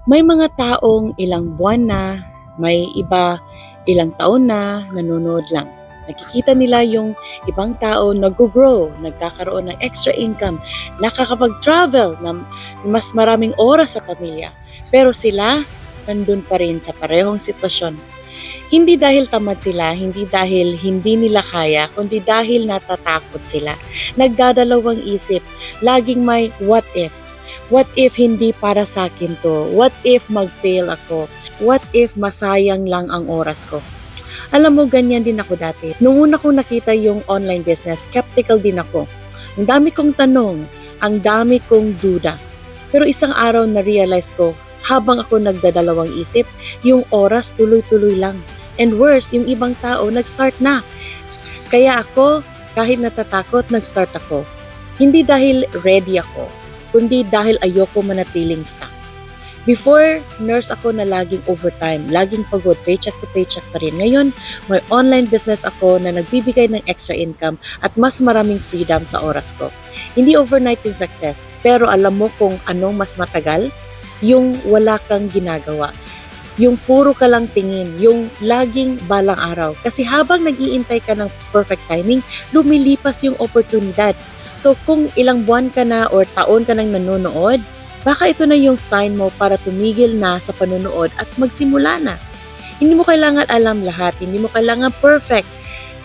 May mga taong ilang buwan na, may iba ilang taon na nanonood lang. Nakikita nila yung ibang tao nag-grow, nagkakaroon ng extra income, nakakapag-travel na mas maraming oras sa pamilya. Pero sila, nandun pa rin sa parehong sitwasyon. Hindi dahil tamad sila, hindi dahil hindi nila kaya, kundi dahil natatakot sila. Nagdadalawang isip, laging may what if. What if hindi para sa akin to? What if mag-fail ako? What if masayang lang ang oras ko? Alam mo, ganyan din ako dati. Nung una kong nakita yung online business, skeptical din ako. Ang dami kong tanong, ang dami kong duda. Pero isang araw na-realize ko, habang ako nagdadalawang isip, yung oras tuloy-tuloy lang. And worse, yung ibang tao nag-start na. Kaya ako, kahit natatakot, nag-start ako. Hindi dahil ready ako, kundi dahil ayoko manatiling stuck. Before, nurse ako na laging overtime, laging pagod, paycheck to paycheck pa rin. Ngayon, may online business ako na nagbibigay ng extra income at mas maraming freedom sa oras ko. Hindi overnight yung success, pero alam mo kung anong mas matagal? Yung wala kang ginagawa. Yung puro ka lang tingin, yung laging balang araw. Kasi habang nag-iintay ka ng perfect timing, lumilipas yung oportunidad. So kung ilang buwan ka na or taon ka nang nanonood, baka ito na yung sign mo para tumigil na sa panonood at magsimula na. Hindi mo kailangan alam lahat, hindi mo kailangan perfect.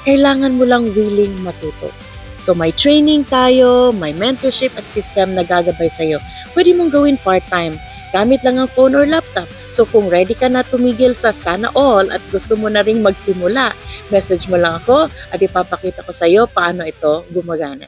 Kailangan mo lang willing matuto. So may training tayo, may mentorship at system na gagabay sa'yo. Pwede mong gawin part-time. Gamit lang ang phone or laptop. So kung ready ka na tumigil sa sana all at gusto mo na ring magsimula, message mo lang ako at ipapakita ko sa iyo paano ito gumagana.